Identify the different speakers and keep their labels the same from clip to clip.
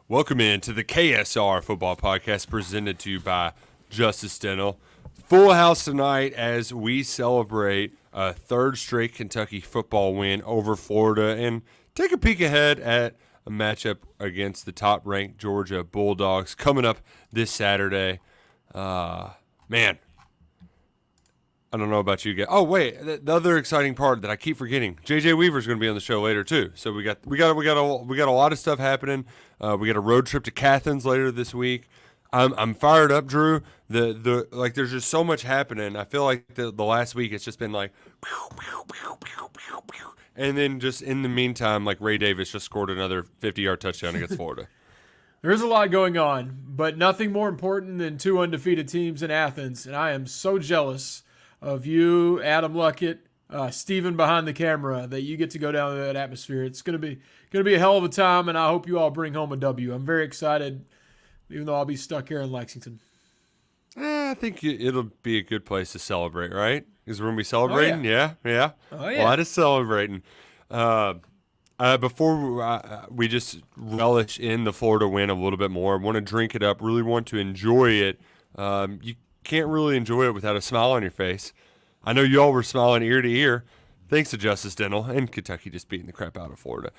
Speaker 1: Welcome in to the KSR Football Podcast presented to you by Justice Dental. Full house tonight as we celebrate a third straight Kentucky football win over Florida and take a peek ahead at a matchup against the top-ranked Georgia Bulldogs coming up this Saturday. Man, I don't know about you guys. Oh wait, the other exciting part that I keep forgetting: JJ Weaver's going to be on the show later too. So we got a lot of stuff happening. We got a road trip to Athens later this week. I'm fired up, Drew. Like there's just so much happening. I feel like the last week it's just been like, pew, pew, pew, pew, pew, pew. And then just in the meantime, like Ray Davis just scored another 50-yard touchdown against Florida.
Speaker 2: There's a lot going on, but nothing more important than two undefeated teams in Athens, and I am so jealous of you, Adam Luckett, Steven behind the camera, that you get to go down to that atmosphere. It's gonna be a hell of a time, and I hope you all bring home a W. I'm very excited, even though I'll be stuck here in Lexington.
Speaker 1: I think it'll be a good place to celebrate, right? Because we're gonna be celebrating.
Speaker 2: Oh, yeah.
Speaker 1: Yeah.
Speaker 2: Oh, yeah.
Speaker 1: A lot of celebrating. Before we just relish in the Florida win a little bit more, want to drink it up, really want to enjoy it. You can't really enjoy it without a smile on your face. I know you all were smiling ear to ear, thanks to Justice Dental and Kentucky just beating the crap out of Florida.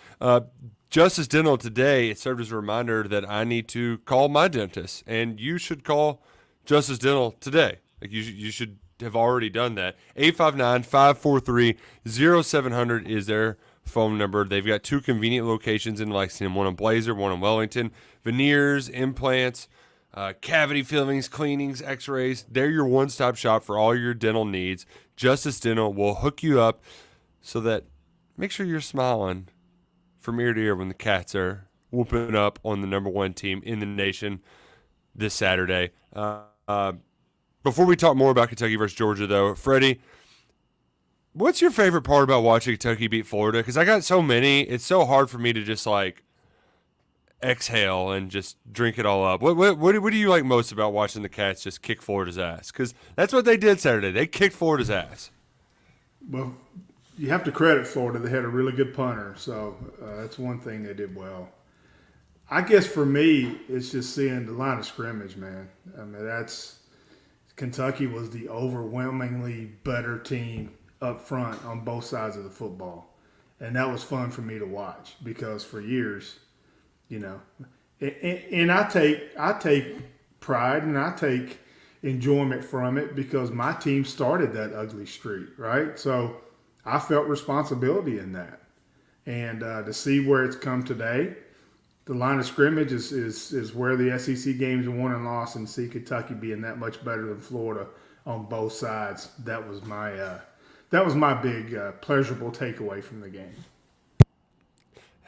Speaker 1: Justice Dental today, it served as a reminder that I need to call my dentist, and you should call Justice Dental today. Like you should have already done that. 859-543-0700 is their phone number. They've got two convenient locations in Lexington, one in Blazer, one in Wellington. Veneers, implants, cavity fillings, cleanings, x-rays. They're your one-stop shop for all your dental needs. Justice Dental will hook you up so that make sure you're smiling from ear to ear when the Cats are whooping up on the number one team in the nation this Saturday. Before we talk more about Kentucky versus Georgia, though, Freddie, what's your favorite part about watching Kentucky beat Florida? Because I got so many, it's so hard for me to just like exhale and just drink it all up. What do you like most about watching the Cats just kick Florida's ass? Because that's what they did Saturday. They kicked Florida's ass.
Speaker 3: Well, you have to credit Florida. They had a really good punter, so that's one thing they did well. I guess for me, it's just seeing the line of scrimmage, man. I mean, Kentucky was the overwhelmingly better team up front on both sides of the football. And that was fun for me to watch because for years, you know, and I take pride and I take enjoyment from it because my team started that ugly streak, right? So I felt responsibility in that. And to see where it's come today, the line of scrimmage is where the SEC games are won and lost, and see Kentucky being that much better than Florida on both sides. That was my big pleasurable takeaway from the game.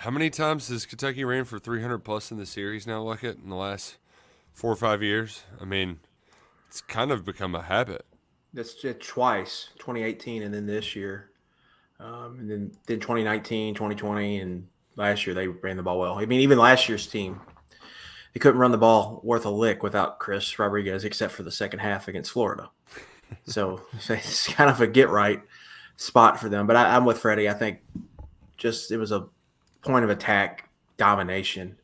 Speaker 1: How many times has Kentucky ran for 300 plus in the series now, Luckett, in the last 4 or 5 years? I mean, it's kind of become a habit.
Speaker 4: That's just twice, 2018 and then this year. And then 2019, 2020, and last year they ran the ball well. I mean, even last year's team, they couldn't run the ball worth a lick without Chris Rodriguez, except for the second half against Florida. So it's kind of a get-right spot for them. But I'm with Freddie. I think just it was a point of attack domination.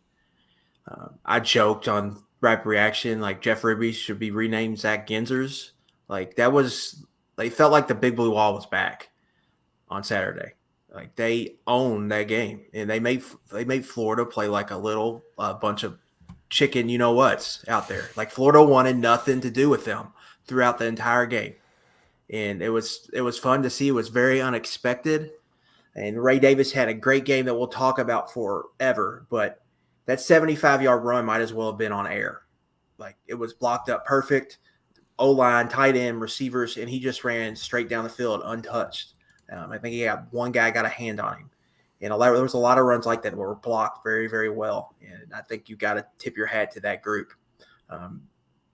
Speaker 4: I joked on Rap Reaction, like Jeff Ribby should be renamed Zach Genzers. Like they felt like the Big Blue Wall was back on Saturday. Like they owned that game, and they made Florida play like a little bunch of chicken, you know what's out there. Like Florida wanted nothing to do with them throughout the entire game, and it was fun to see. It was very unexpected, and Ray Davis had a great game that we'll talk about forever. But that 75-yard run might as well have been on air. Like it was blocked up perfect, O-line, tight end, receivers, and he just ran straight down the field untouched. I think one guy got a hand on him. And there was a lot of runs like that were blocked very, very well. And I think you got to tip your hat to that group.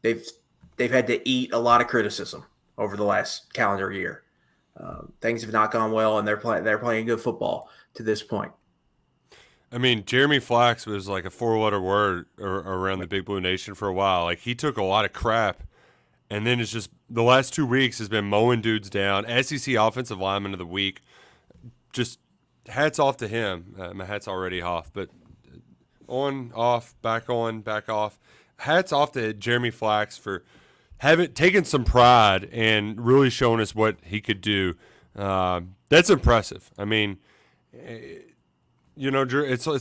Speaker 4: They've had to eat a lot of criticism over the last calendar year. Things have not gone well, and they're playing good football to this point.
Speaker 1: I mean, Jeremy Flax was like a 4-letter word around the Big Blue Nation for a while. Like he took a lot of crap. And then it's just the last 2 weeks has been mowing dudes down. SEC Offensive Lineman of the Week. Just hats off to him. My hat's already off. But on, off, back on, back off. Hats off to Jeremy Flax for taken some pride and really showing us what he could do. That's impressive. I mean, it's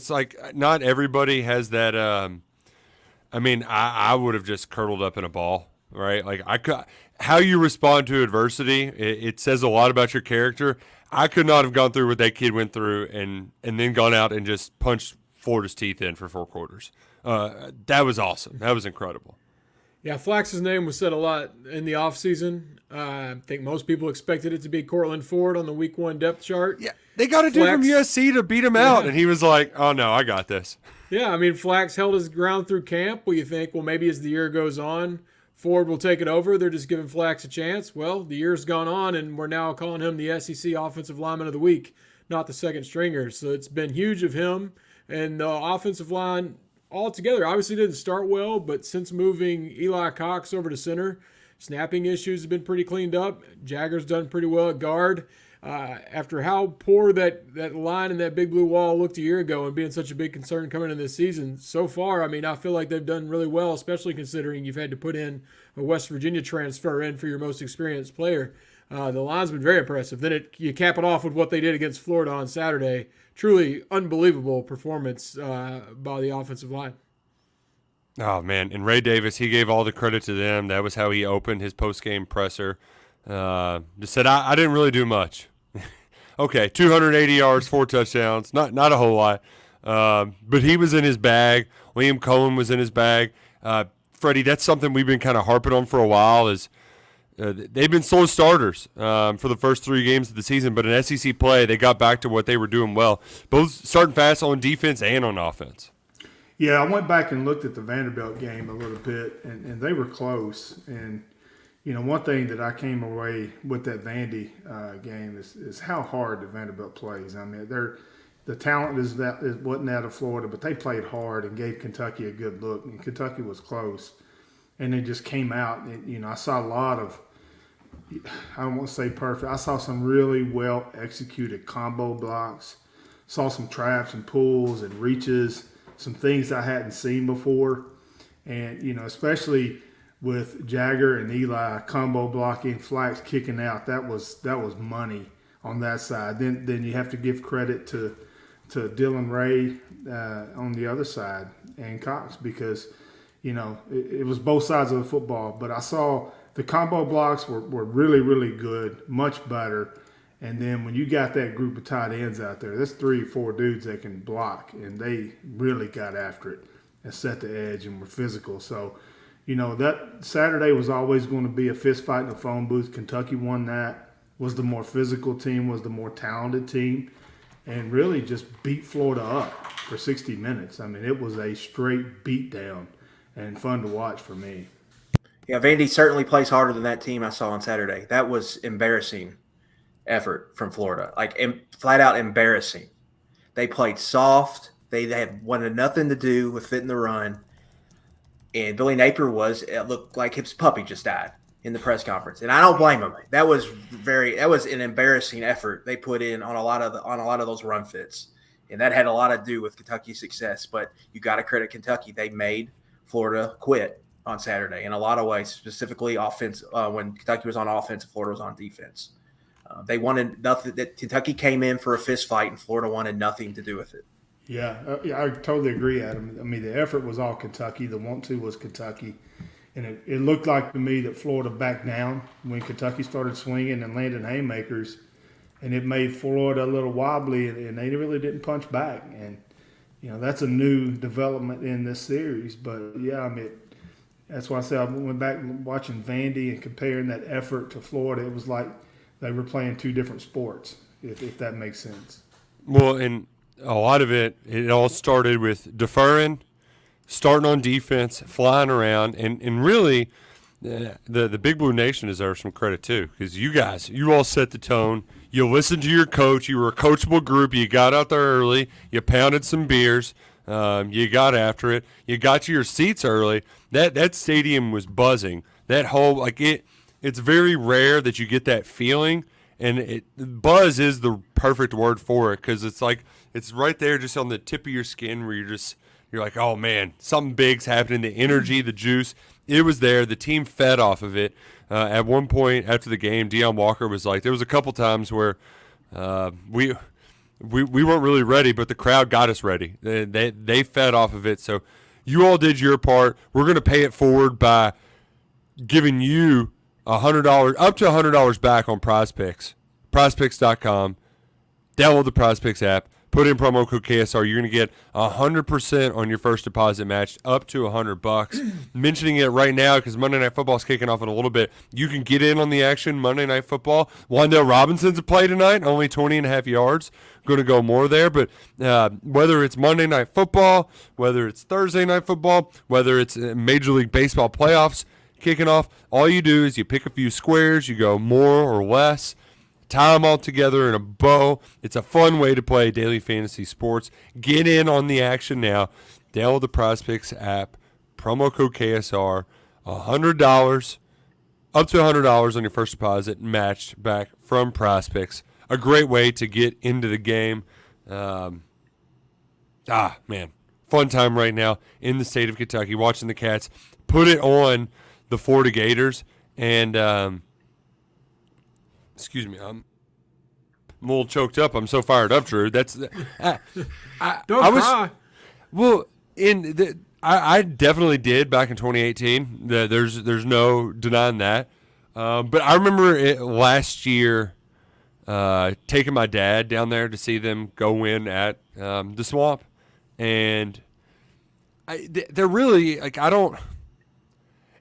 Speaker 1: like not everybody has that. I would have just curled up in a ball, right? Like how you respond to adversity, it says a lot about your character. I could not have gone through what that kid went through and then gone out and just punched Florida's teeth in for 4 quarters. That was awesome. That was incredible.
Speaker 2: Yeah, Flax's name was said a lot in the offseason. I think most people expected it to be Cortland Ford on the week 1 depth chart.
Speaker 1: Yeah, they got a dude from USC to beat him out, and he was like, oh, no, I got this.
Speaker 2: Yeah, I mean, Flax held his ground through camp. Well, you think, well, maybe as the year goes on, Ford will take it over. They're just giving Flax a chance. Well, the year's gone on, and we're now calling him the SEC Offensive Lineman of the Week, not the second stringer. So it's been huge of him. And the offensive line altogether obviously didn't start well, but since moving Eli Cox over to center, snapping issues have been pretty cleaned up. Jagger's done pretty well at guard. After how poor that line and that big blue wall looked a year ago and being such a big concern coming into this season, so far, I mean, I feel like they've done really well, especially considering you've had to put in a West Virginia transfer in for your most experienced player. The line's been very impressive. Then you cap it off with what they did against Florida on Saturday. Truly unbelievable performance by the offensive line.
Speaker 1: Oh, man. And Ray Davis, he gave all the credit to them. That was how he opened his post-game presser. Just said, I didn't really do much. Okay, 280 yards, 4 touchdowns. Not a whole lot. But he was in his bag. Liam Cohen was in his bag. Freddie, that's something we've been kind of harping on for a while is they've been slow starters for the first 3 games of the season, but in SEC play, they got back to what they were doing well, both starting fast on defense and on offense.
Speaker 3: Yeah, I went back and looked at the Vanderbilt game a little bit, and they were close. And, you know, one thing that I came away with that Vandy game is how hard the Vanderbilt plays. I mean, the talent wasn't out of Florida, but they played hard and gave Kentucky a good look. And Kentucky was close. And they just came out. And, you know, I saw a lot of, I don't want to say perfect, I saw some really well-executed combo blocks, saw some traps and pulls and reaches, some things I hadn't seen before. And, you know, especially with Jagger and Eli combo blocking, Flax kicking out, that was money on that side. Then you have to give credit to Dylan Ray on the other side and Cox because, you know, it was both sides of the football. But I saw the combo blocks were really, really good, much better. And then when you got that group of tight ends out there, that's 3 or 4 dudes that can block, and they really got after it and set the edge and were physical. So, you know, that Saturday was always going to be a fist fight in the phone booth. Kentucky won that, was the more physical team, was the more talented team, and really just beat Florida up for 60 minutes. I mean, it was a straight beatdown and fun to watch for me.
Speaker 4: Yeah, Vandy certainly plays harder than that team I saw on Saturday. That was embarrassing effort from Florida, like flat out embarrassing. They played soft. They wanted nothing to do with fitting the run. And Billy Napier looked like his puppy just died in the press conference, and I don't blame him. That was an embarrassing effort they put in on a lot of those run fits, and that had a lot to do with Kentucky's success. But you got to credit Kentucky; they made Florida quit on Saturday in a lot of ways, specifically offense. When Kentucky was on offense, Florida was on defense. They wanted nothing. That Kentucky came in for a fist fight, and Florida wanted nothing to do with it.
Speaker 3: Yeah, I totally agree, Adam. I mean, the effort was all Kentucky. The want-to was Kentucky. And it looked like to me that Florida backed down when Kentucky started swinging and landing haymakers. And it made Florida a little wobbly, and they really didn't punch back. And, you know, that's a new development in this series. But, yeah, I mean, that's why I said I went back watching Vandy and comparing that effort to Florida. It was like they were playing 2 different sports, if that makes sense.
Speaker 1: Well, and a lot of it all started with deferring, starting on defense, flying around, and really the Big Blue Nation deserves some credit too because you all set the tone. You listened to your coach. You were a coachable group. You got out there early. You pounded some beers. You got after it. You got to your seats early. That stadium was buzzing. That whole it's very rare that you get that feeling, and buzz is the perfect word for it because it's like it's right there just on the tip of your skin where you're just you're like, oh, man, something big's happening. The energy, the juice, it was there. The team fed off of it. At one point after the game, Deion Walker was like, there was a couple times where we weren't really ready, but the crowd got us ready. They fed off of it. So you all did your part. We're going to pay it forward by giving you $100, up to $100 back on PrizePicks. PrizePicks.com. Download the PrizePicks app. Put in promo code KSR. You're going to get 100% on your first deposit matched, up to $100. Mentioning it right now because Monday Night Football is kicking off in a little bit. You can get in on the action Monday Night Football. Wandale Robinson's a play tonight, only 20.5 yards. Going to go more there. But whether it's Monday Night Football, whether it's Thursday Night Football, whether it's Major League Baseball playoffs kicking off, all you do is you pick a few squares, you go more or less, tie them all together in a bow. It's a fun way to play daily fantasy sports. Get in on the action now. Download the PrizePicks app. Promo code KSR. $100, up to $100 on your first deposit matched back from PrizePicks. A great way to get into the game. Man, fun time right now in the state of Kentucky watching the Cats put it on the Florida Gators. And excuse me, I'm a little choked up. I'm so fired up, Drew. That's
Speaker 2: Don't cry.
Speaker 1: Well, I definitely did back in 2018. There's no denying that. But I remember last year taking my dad down there to see them go win at the Swamp, and they're really like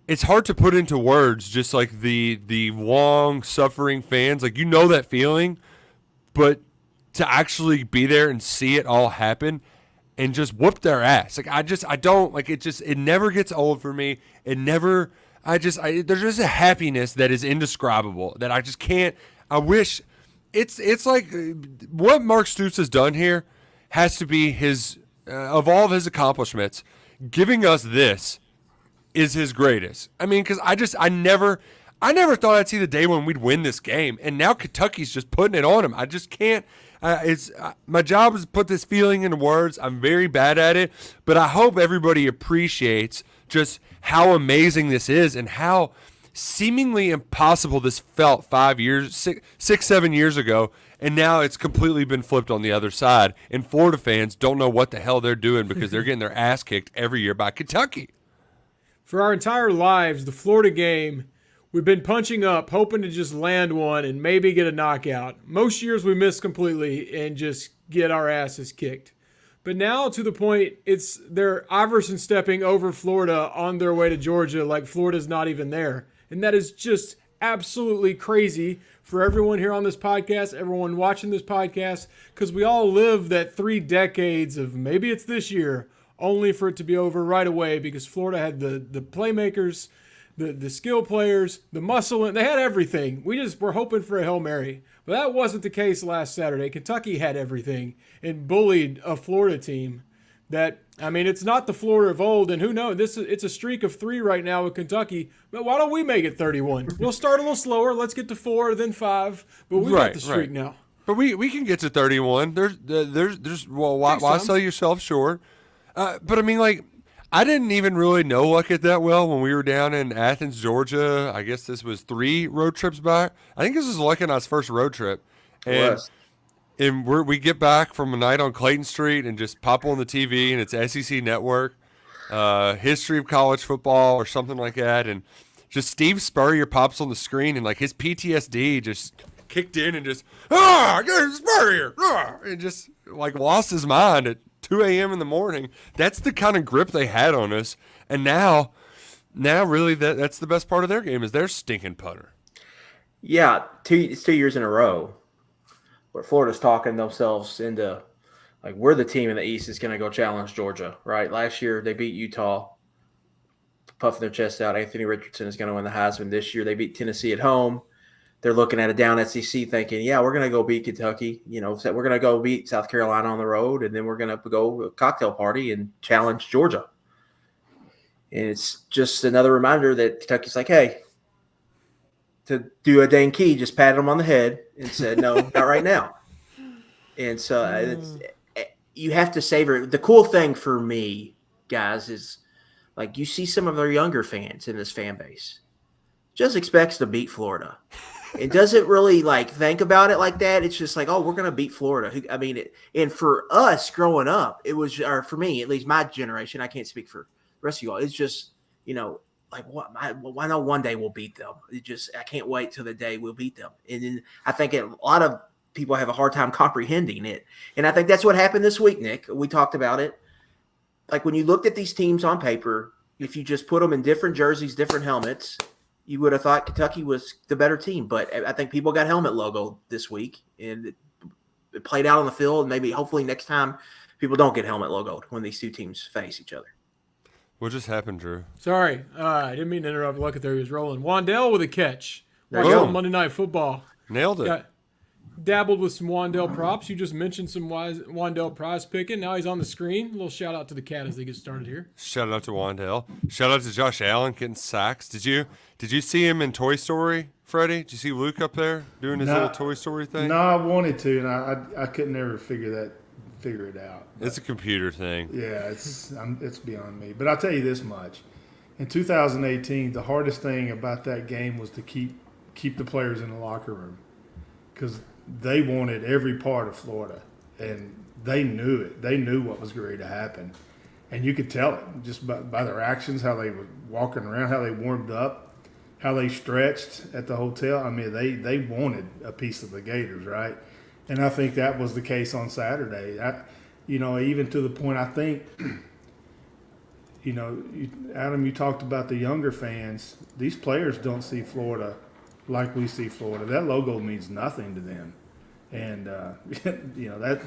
Speaker 1: it's hard to put into words, just like the long suffering fans, like, you know that feeling, but to actually be there and see it all happen and just whoop their ass. Like, it never gets old for me. There's just a happiness that is indescribable that I just can't. I wish it's like what Mark Stoops has done here has to be his, of all of his accomplishments, giving us this is his greatest. I mean, because I never thought I'd see the day when we'd win this game, and now Kentucky's just putting it on him. I just can't. My job is to put this feeling into words. I'm very bad at it, but I hope everybody appreciates just how amazing this is and how seemingly impossible this felt 7 years ago, and now it's completely been flipped on the other side. And Florida fans don't know what the hell they're doing because they're getting their ass kicked every year by Kentucky.
Speaker 2: For our entire lives, the Florida game, we've been punching up, hoping to just land one and maybe get a knockout. Most years we miss completely and just get our asses kicked. But now to the point, they're Iverson stepping over Florida on their way to Georgia like Florida's not even there. And that is just absolutely crazy for everyone here on this podcast, everyone watching this podcast, because we all live that 3 decades of maybe it's this year, only for it to be over right away because Florida had the playmakers, the skill players, the muscle, and they had everything. We just were hoping for a Hail Mary. But that wasn't the case last Saturday. Kentucky had everything and bullied a Florida team that, I mean, it's not the Florida of old, and who knows, it's a streak of 3 right now with Kentucky. But why don't we make it 31? We'll start a little slower. Let's get to 4, then 5. But we got the streak now.
Speaker 1: But we can get to 31. Why sell yourself short? But I mean, like, I didn't even really know Luckett that well when we were down in Athens, Georgia. I guess this was 3 road trips back. I think this was Luckett and I's first road trip. And we get back from a night on Clayton Street and just pop on the TV, and it's SEC Network, history of college football or something like that. And just Steve Spurrier pops on the screen, and like his PTSD just kicked in and just, Spurrier, and just like lost his mind at 2 a.m. in the morning. That's the kind of grip they had on us. And now really that's the best part of their game is their stinking punter.
Speaker 4: Yeah, it's 2 years in a row where Florida's talking themselves into, like, we're the team in the East that's going to go challenge Georgia, right? Last year they beat Utah, puffing their chest out. Anthony Richardson is going to win the Heisman. This year they beat Tennessee at home. They're looking at a down SEC thinking, yeah, we're going to go beat Kentucky. You know, we're going to go beat South Carolina on the road, and then we're going to go to a cocktail party and challenge Georgia. And it's just another reminder that Kentucky's like, hey, to do a Dane Key, just patted him on the head and said, no, not right now. And so you have to savor it. The cool thing for me guys, is like you see some of their younger fans in this fan base just expects to beat Florida. It doesn't really like think about it like that. It's just like, oh, we're going to beat Florida. I mean, and for us growing up, it was, or for me, at least my generation, I can't speak for the rest of you all. It's just, like why not one day we'll beat them? I can't wait till the day we'll beat them. And then I think a lot of people have a hard time comprehending it. And I think that's what happened this week, Nick. We talked about it. Like when you looked at these teams on paper, if you just put them in different jerseys, different helmets, you would have thought Kentucky was the better team. But I think people got helmet logo this week, and it played out on the field. And maybe hopefully next time people don't get helmet logoed when these two teams face each other.
Speaker 1: What just happened, Drew?
Speaker 2: Sorry, I didn't mean to interrupt. Look at there, he was rolling. Wandell with a catch.
Speaker 4: There you go.
Speaker 2: Monday Night Football.
Speaker 1: Nailed it.
Speaker 2: Dabbled with some Wandell props. You just mentioned some Wandell prize picking. Now he's on the screen. A little shout out to the cat as they get started here.
Speaker 1: Shout out to Wandell. Shout out to Josh Allen getting sacks. Did you see him in Toy Story, Freddie? Did you see Luke up there doing his little Toy Story thing?
Speaker 3: No, I wanted to, and I couldn't ever figure it out. But
Speaker 1: it's a computer thing.
Speaker 3: yeah, it's beyond me. But I'll tell you this much: in 2018, the hardest thing about that game was to keep the players in the locker room, because they wanted every part of Florida, and they knew it. They knew what was going to happen, and you could tell it just by their actions, how they were walking around, how they warmed up, how they stretched at the hotel. I mean, they wanted a piece of the Gators, right? And I think that was the case on Saturday. Even to the point, I think, Adam, you talked about the younger fans. These players don't see Florida like we see Florida. That logo means nothing to them. And, that,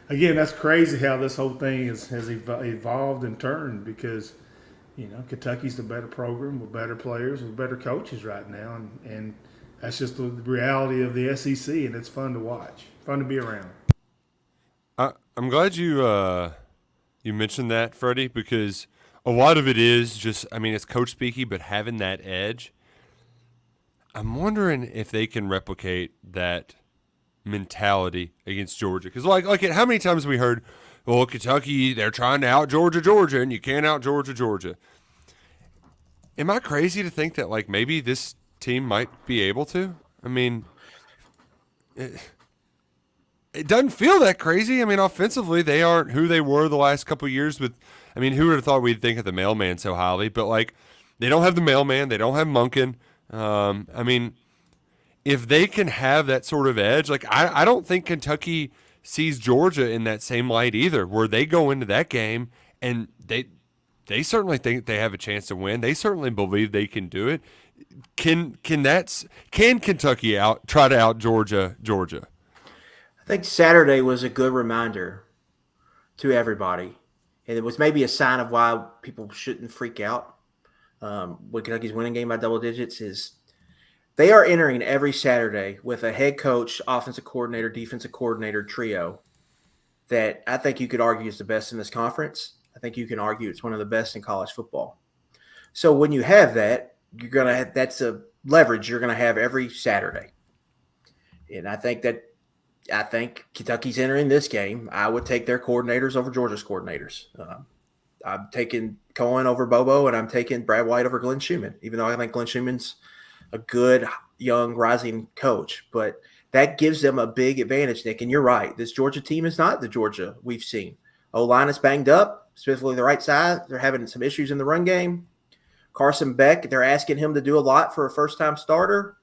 Speaker 3: again, that's crazy how this whole thing has evolved and turned, because, Kentucky's the better program with better players, with better coaches right now. And that's just the reality of the SEC, and it's fun to watch, fun to be around.
Speaker 1: I'm glad you mentioned that, Freddie, because a lot of it is just, it's coach speaky, but having that edge. I'm wondering if they can replicate that mentality against Georgia. Because, how many times have we heard, well, Kentucky, they're trying to out Georgia, and you can't out Georgia. Am I crazy to think that, maybe this team might be able to? It doesn't feel that crazy. Offensively, they aren't who they were the last couple of years with, who would have thought we'd think of the mailman so highly? But, they don't have the mailman. They don't have Monken. If they can have that sort of edge, I don't think Kentucky sees Georgia in that same light either, where they go into that game and they certainly think they have a chance to win. They certainly believe they can do it. Can Kentucky try to out Georgia?
Speaker 4: I think Saturday was a good reminder to everybody, and it was maybe a sign of why people shouldn't freak out. When Kentucky's winning game by double digits is they are entering every Saturday with a head coach, offensive coordinator, defensive coordinator trio that I think you could argue is the best in this conference. I think you can argue it's one of the best in college football. So when you have that, that's a leverage you're going to have every Saturday. And I think Kentucky's entering this game. I would take their coordinators over Georgia's coordinators. I'm taking Cohen over Bobo, and I'm taking Brad White over Glenn Schumann, even though I think Glenn Schumann's a good, young, rising coach. But that gives them a big advantage, Nick. And you're right. This Georgia team is not the Georgia we've seen. O-line is banged up, specifically the right side. They're having some issues in the run game. Carson Beck, they're asking him to do a lot for a first-time starter.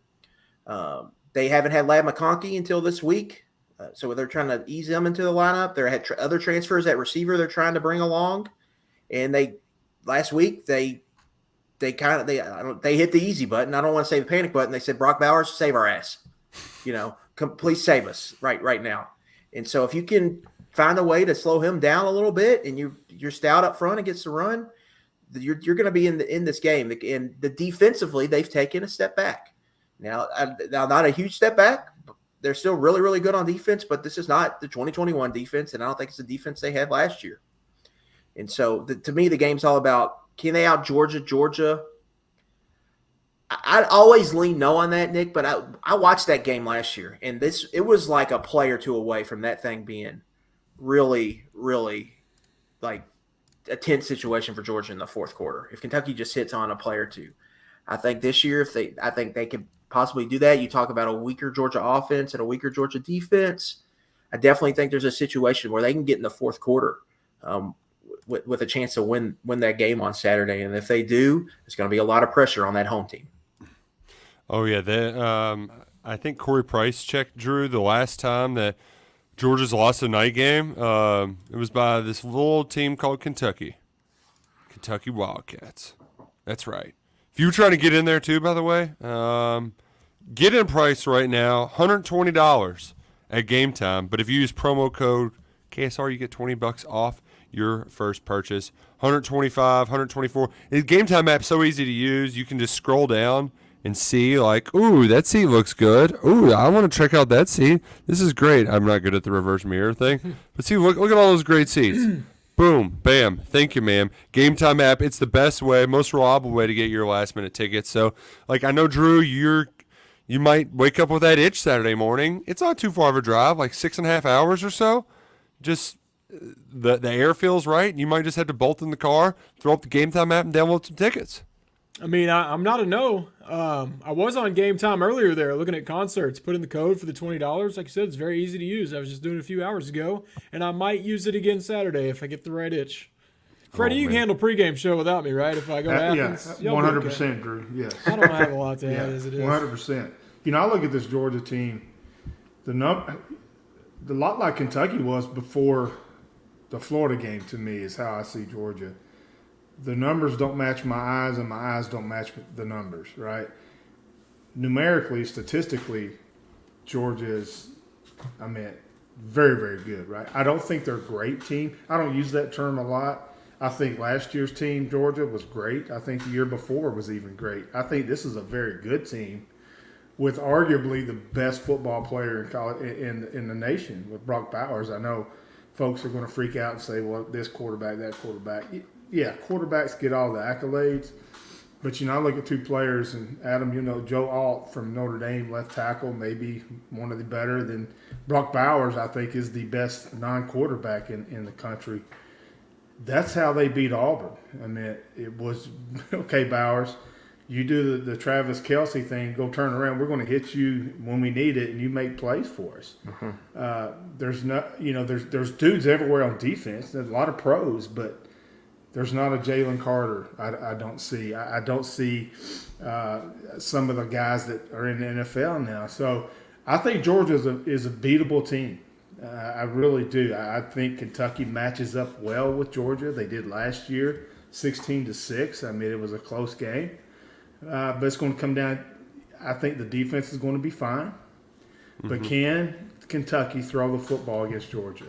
Speaker 4: They haven't had Ladd McConkey until this week. So they're trying to ease them into the lineup. They had other transfers at receiver they're trying to bring along. And last week they hit the easy button. I don't want to say the panic button. They said, Brock Bowers, save our ass. Please save us right now. And so if you can find a way to slow him down a little bit, and you're stout up front against the run, you're going to be in this game. And defensively, they've taken a step back. Now not a huge step back. They're still really, really good on defense, but this is not the 2021 defense, and I don't think it's the defense they had last year. And so, to me, the game's all about, can they out Georgia? I always lean no on that, Nick, but I watched that game last year, and it was like a play or two away from that thing being really, really, a tense situation for Georgia in the fourth quarter. If Kentucky just hits on a play or two, I think this year, I think they could possibly do that. You talk about a weaker Georgia offense and a weaker Georgia defense. I definitely think there's a situation where they can get in the fourth quarter with a chance to win that game on Saturday. And if they do, there's going to be a lot of pressure on that home team.
Speaker 1: Oh, yeah. I think Corey Price checked, Drew, the last time that Georgia's lost a night game. It was by this little team called Kentucky Wildcats. That's right. If you're trying to get in there too, by the way, get in price right now, $120 at Gametime. But if you use promo code KSR, you get $20 off your first purchase. 125, 124. The Gametime app's so easy to use. You can just scroll down and see, like, ooh, that seat looks good. Ooh, I want to check out that seat. This is great. I'm not good at the reverse mirror thing. But see, look at all those great seats. Boom, bam. Thank you, ma'am. Gametime app, it's the best way, most reliable way to get your last-minute tickets. So, like, I know, Drew, you might wake up with that itch Saturday morning. It's not too far of a drive, like 6.5 hours or so. Just the air feels right. You might just have to bolt in the car, throw up the Gametime app, and download some tickets.
Speaker 2: I mean, I'm not a no. I was on Gametime earlier there looking at concerts, put in the code for the $20. Like I said, it's very easy to use. I was just doing it a few hours ago, and I might use it again Saturday if I get the right itch. Freddie, you can handle pregame show without me, right? If I go to Athens?
Speaker 3: Yeah, 100%, Drew, yes.
Speaker 2: I don't have a lot to add as it is.
Speaker 3: 100%. I look at this Georgia team, the lot like Kentucky was before the Florida game to me is how I see Georgia. The numbers don't match my eyes, and my eyes don't match the numbers, right? Numerically, statistically, Georgia is, very, very good, right? I don't think they're a great team. I don't use that term a lot. I think last year's team, Georgia, was great. I think the year before was even great. I think this is a very good team with arguably the best football player in the nation with Brock Bowers. I know folks are going to freak out and say, well, this quarterback, that quarterback. Yeah, quarterbacks get all the accolades. But, I look at two players, and Adam, Joe Alt from Notre Dame, left tackle, maybe one of the better. Then Brock Bowers, I think, is the best non-quarterback in the country. That's how they beat Auburn. It was, okay, Bowers, you do the Travis Kelce thing, go turn around. We're going to hit you when we need it, and you make plays for us. There's dudes everywhere on defense. There's a lot of pros, but there's not a Jalen Carter. I don't see. I don't see some of the guys that are in the NFL now. So I think Georgia is a beatable team. I really do. I think Kentucky matches up well with Georgia. They did last year, 16-6. It was a close game. But it's going to come down. I think the defense is going to be fine. But can Kentucky throw the football against Georgia?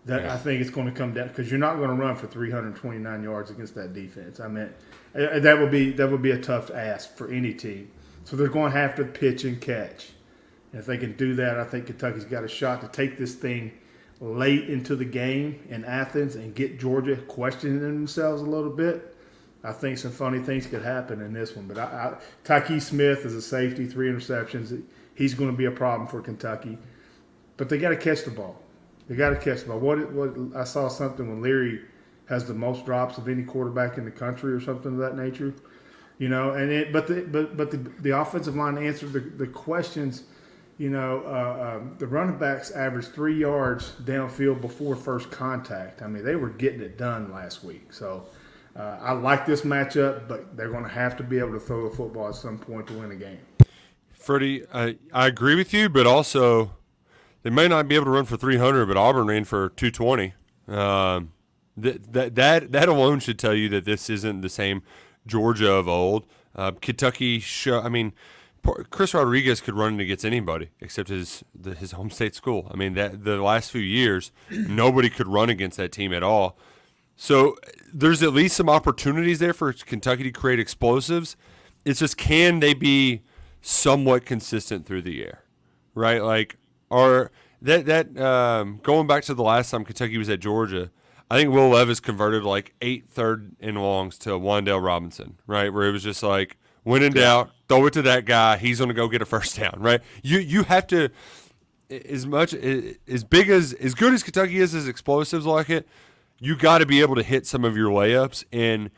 Speaker 3: I think it's going to come down because you're not going to run for 329 yards against that defense. That would be a tough ask for any team. So they're going to have to pitch and catch. And if they can do that, I think Kentucky's got a shot to take this thing late into the game in Athens and get Georgia questioning themselves a little bit. I think some funny things could happen in this one. But Tyke Smith is a safety, 3 interceptions. He's going to be a problem for Kentucky. But they got to catch the ball. They got to catch the ball. What I saw something when Leary has the most drops of any quarterback in the country or something of that nature, But the offensive line answered the questions. The running backs averaged 3 yards downfield before first contact. They were getting it done last week. So I like this matchup, but they're going to have to be able to throw the football at some point to win a game.
Speaker 1: Freddie, I agree with you, but also they may not be able to run for 300, but Auburn ran for 220. That alone should tell you that this isn't the same Georgia of old. Kentucky, Chris Rodriguez could run against anybody except his home state school. The last few years, nobody could run against that team at all. So there's at least some opportunities there for Kentucky to create explosives. It's just, can they be somewhat consistent through the air, right? Like, going back to the last time Kentucky was at Georgia, I think Will Levis converted like 8 third and longs to Wan'Dale Robinson, right? Where it was just like, when in doubt, throw it to that guy. He's going to go get a first down, right? You have to, as good as Kentucky is as explosives like it, you got to be able to hit some of your layups. And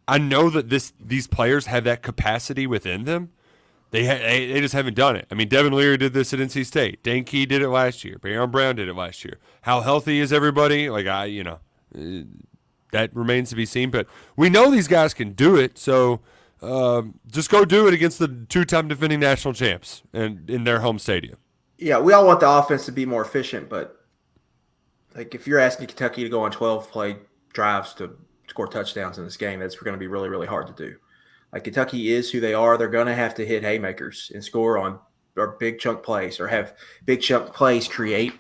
Speaker 1: I know that these players have that capacity within them. They just haven't done it. I mean, Devin Leary did this at NC State. Dane Key did it last year. Baron Brown did it last year. How healthy is everybody? That remains to be seen. But we know these guys can do it. So just go do it against the 2-time defending national champs and in their home stadium.
Speaker 4: Yeah, we all want the offense to be more efficient, but like if you're asking Kentucky to go on 12-play drives to score touchdowns in this game, that's going to be really, really hard to do. Like Kentucky is who they are. They're going to have to hit haymakers and score on or big chunk plays or have big chunk plays create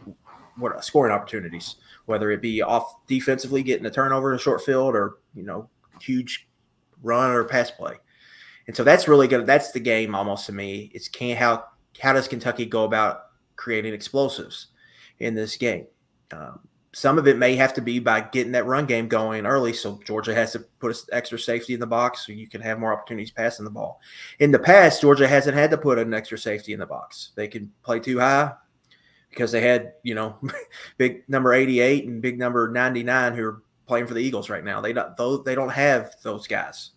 Speaker 4: scoring opportunities, whether it be off defensively getting a turnover in a short field or, huge run or pass play. And so that's really good. That's the game almost to me. It's how does Kentucky go about creating explosives in this game? Some of it may have to be by getting that run game going early, so Georgia has to put extra safety in the box so you can have more opportunities passing the ball. In the past, Georgia hasn't had to put an extra safety in the box. They can play too high because they had, big number 88 and big number 99 who are playing for the Eagles right now. They don't have those guys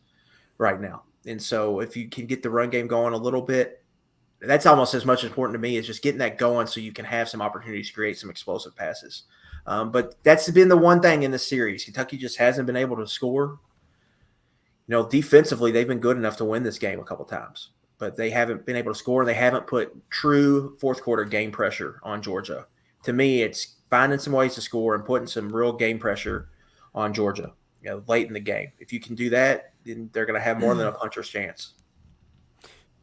Speaker 4: right now. And so if you can get the run game going a little bit, that's almost as much important to me as just getting that going so you can have some opportunities to create some explosive passes. But that's been the one thing in the series. Kentucky just hasn't been able to score. Defensively, they've been good enough to win this game a couple times, but they haven't been able to score. They haven't put true fourth quarter game pressure on Georgia. To me, it's finding some ways to score and putting some real game pressure on Georgia late in the game. If you can do that, then they're going to have more than a puncher's chance.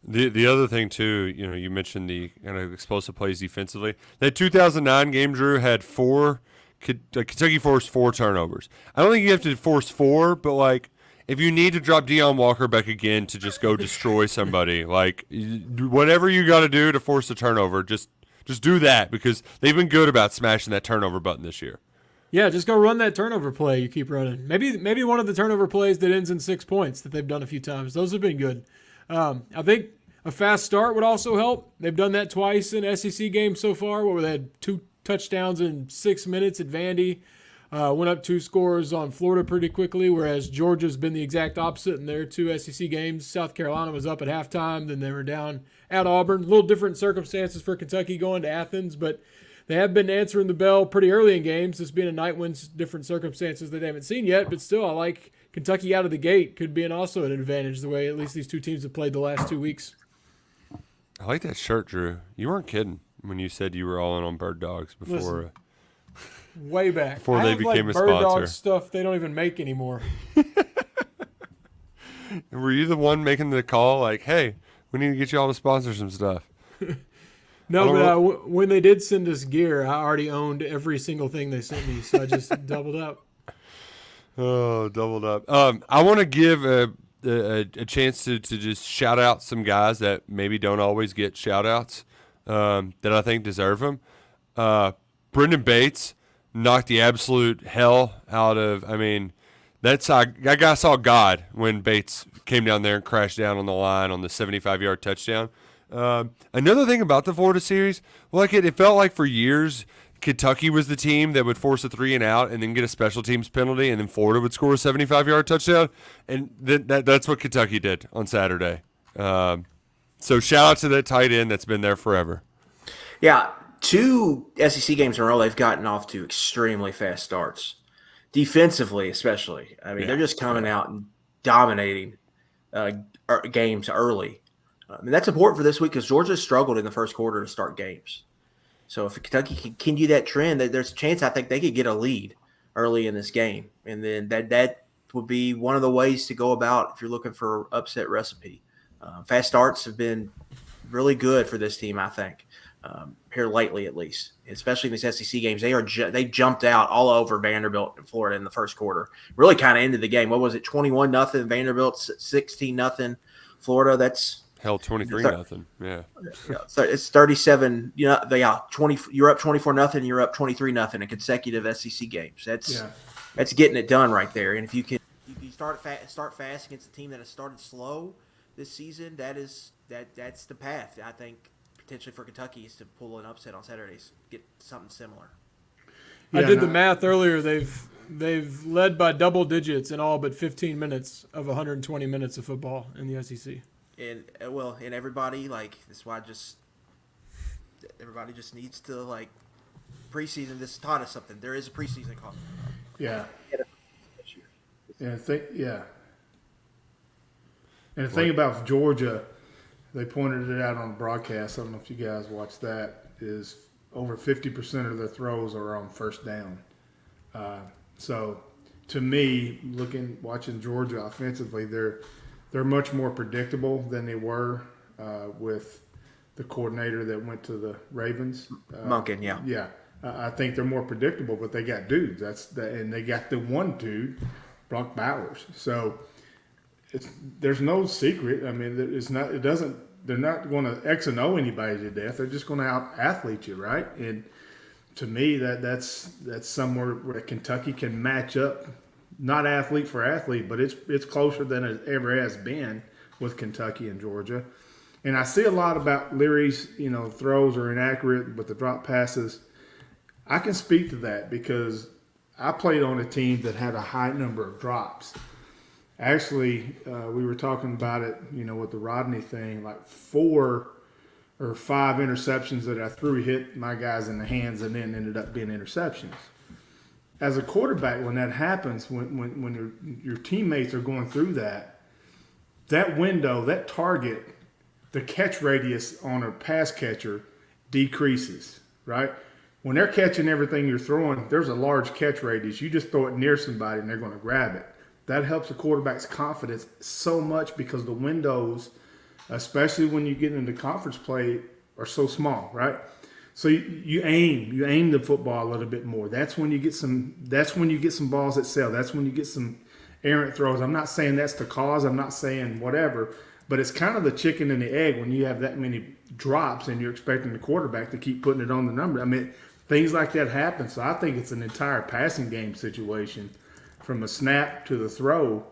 Speaker 1: The other thing, too, you mentioned the kind of explosive plays defensively. That 2009 game, Drew, had Kentucky forced 4 turnovers. I don't think you have to force 4, but, if you need to drop Deion Walker back again to just go destroy somebody, whatever you got to do to force a turnover, just do that because they've been good about smashing that turnover button this year.
Speaker 2: Yeah, just go run that turnover play you keep running. Maybe one of the turnover plays that ends in 6 points that they've done a few times. Those have been good. I think a fast start would also help. They've done that twice in SEC games so far, where they had 2 touchdowns in 6 minutes at Vandy. Went up 2 scores on Florida pretty quickly, whereas Georgia's been the exact opposite in their 2 SEC games. South Carolina was up at halftime, then they were down at Auburn. A little different circumstances for Kentucky going to Athens, but they have been answering the bell pretty early in games. This being a night when different circumstances that they haven't seen yet, but still I like Kentucky out of the gate could be also an advantage the way at least these 2 teams have played the last 2 weeks.
Speaker 1: I like that shirt, Drew. You weren't kidding when you said you were all in on bird dogs before.
Speaker 2: Listen, way back.
Speaker 1: Before they became a sponsor.
Speaker 2: Bird dog stuff they don't even make anymore.
Speaker 1: Were you the one making the call hey, we need to get you all to sponsor some stuff?
Speaker 2: No, but when they did send us gear, I already owned every single thing they sent me, so I just doubled up.
Speaker 1: Oh, doubled up. I want to give a chance to just shout out some guys that maybe don't always get shout outs that I think deserve them. Brendan Bates knocked the absolute hell out of, that guy saw God when Bates came down there and crashed down on the line on the 75-yard touchdown. Another thing about the Florida series, it felt like for years Kentucky was the team that would force a 3 and out and then get a special teams penalty, and then Florida would score a 75-yard touchdown, and that's what Kentucky did on Saturday. So shout out to that tight end that's been there forever.
Speaker 4: Yeah, 2 SEC games in a row, they've gotten off to extremely fast starts, defensively especially. They're just coming out and dominating games early. And that's important for this week because Georgia struggled in the first quarter to start games. So if Kentucky can continue that trend, there's a chance I think they could get a lead early in this game. And then that would be one of the ways to go about if you're looking for upset recipe. Fast starts have been really good for this team, I think, here lately at least, especially in these SEC games. They jumped out all over Vanderbilt and Florida in the first quarter. Really kind of ended the game. What was it, 21-0 Vanderbilt, 16-0 Florida? That's –
Speaker 1: hell, 23-0. Yeah.
Speaker 4: So it's 37. 20. You're up 24-0. You're up 23-0 in consecutive SEC games. That's getting it done right there. And if you start fast against a team that has started slow this season, that's the path. I think potentially for Kentucky is to pull an upset on Saturdays, get something similar.
Speaker 2: I did the math earlier. They've They've led by double digits in all but 15 minutes of 120 minutes of football in the SEC.
Speaker 4: And everybody that's why everybody just needs to preseason. This taught us something. There is a preseason call.
Speaker 3: Yeah. And the thing about Georgia, they pointed it out on the broadcast. I don't know if you guys watched that. Is over 50% of their throws are on first down. So, to me, watching Georgia offensively, they're much more predictable than they were with the coordinator that went to the Ravens.
Speaker 4: Monken, yeah.
Speaker 3: Yeah. I think they're more predictable, but they got dudes. And they got the one dude, Brock Bowers. So there's no secret. I mean, they're not going to X and O anybody to death. They're just going to out-athlete you, right? And to me, that's somewhere where Kentucky can match up, not athlete for athlete, but it's closer than it ever has been with Kentucky and Georgia. And I see a lot about Leary's, throws are inaccurate, but the drop passes. I can speak to that because I played on a team that had a high number of drops. Actually, we were talking about it, with the Rodney thing, 4 or 5 interceptions that I threw hit my guys in the hands and then ended up being interceptions. As a quarterback, when that happens, when your teammates are going through that window, that target, the catch radius on a pass catcher decreases, right? When they're catching everything you're throwing, there's a large catch radius. You just throw it near somebody and they're going to grab it. That helps the quarterback's confidence so much because the windows, especially when you get into conference play, are so small, right? So you aim the football a little bit more. That's when you get some balls that sell. That's when you get some errant throws. I'm not saying that's the cause. I'm not saying whatever, but it's kind of the chicken and the egg when you have that many drops and you're expecting the quarterback to keep putting it on the number. I mean, things like that happen. So I think it's an entire passing game situation from a snap to the throw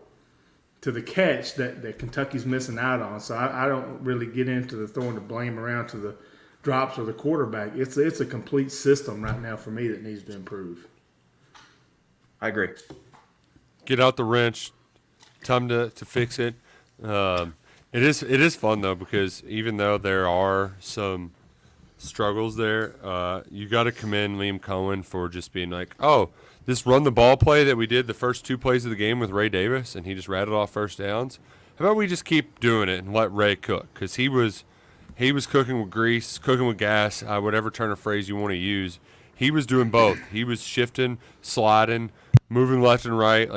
Speaker 3: to the catch that Kentucky's missing out on. So I don't really get into the throwing the blame around to the drops or the quarterback. It's a complete system right now for me that needs to improve.
Speaker 4: I agree.
Speaker 1: Get out the wrench. Time to fix it. It is fun though because even though there are some struggles there, you got to commend Liam Cohen for just being this run the ball play that we did the first 2 plays of the game with Ray Davis, and he just rattled off first downs. How about we just keep doing it and let Ray cook? Because he was cooking with grease, cooking with gas, whatever turn of phrase you want to use. He was doing both. He was shifting, sliding, moving left and right.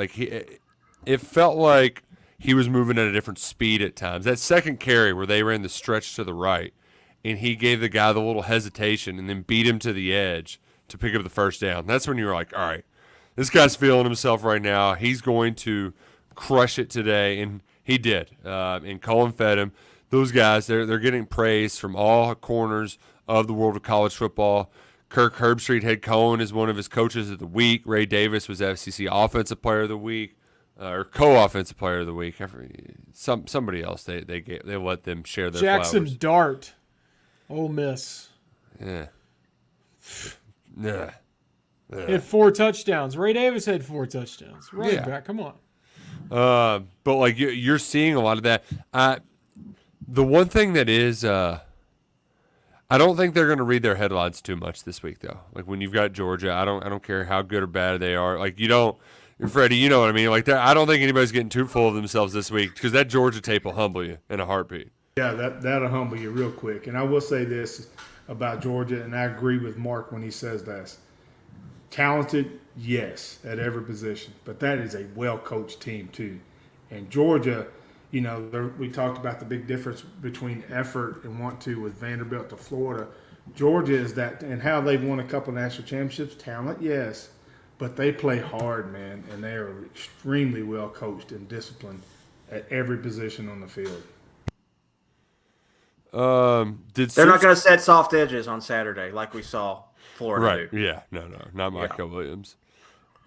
Speaker 1: It felt like he was moving at a different speed at times. That second carry where they ran the stretch to the right, and he gave the guy the little hesitation and then beat him to the edge to pick up the first down. That's when you were like, all right, this guy's feeling himself right now. He's going to crush it today, and he did. And Colin fed him. Those guys, they're getting praise from all corners of the world of college football. Kirk Herbstreit had Cohen as one of his coaches of the week. Ray Davis was FCC Offensive Player of the Week, or Co-Offensive Player of the Week. Somebody else they let them share their
Speaker 2: Jackson
Speaker 1: flowers.
Speaker 2: Dart, Ole Miss.
Speaker 1: Yeah. Yeah.
Speaker 2: Had 4 touchdowns. Ray Davis had 4 touchdowns. Running back, come on.
Speaker 1: But you're seeing a lot of that. The one thing that is, I don't think they're going to read their headlines too much this week, though. When you've got Georgia, I don't care how good or bad they are. Freddie, you know what I mean. I don't think anybody's getting too full of themselves this week because that Georgia tape will humble you in a heartbeat.
Speaker 3: Yeah, that'll humble you real quick. And I will say this about Georgia, and I agree with Mark when he says this. Talented, yes, at every position, but that is a well-coached team too. And Georgia, we talked about the big difference between effort and want to with Vanderbilt to Florida. Georgia is that, and how they've won a couple national championships. Talent, yes, but they play hard, man, and they are extremely well-coached and disciplined at every position on the field.
Speaker 4: They're not going to set soft edges on Saturday like we saw Florida
Speaker 1: right.
Speaker 4: do.
Speaker 1: Yeah, no, not Michael Williams.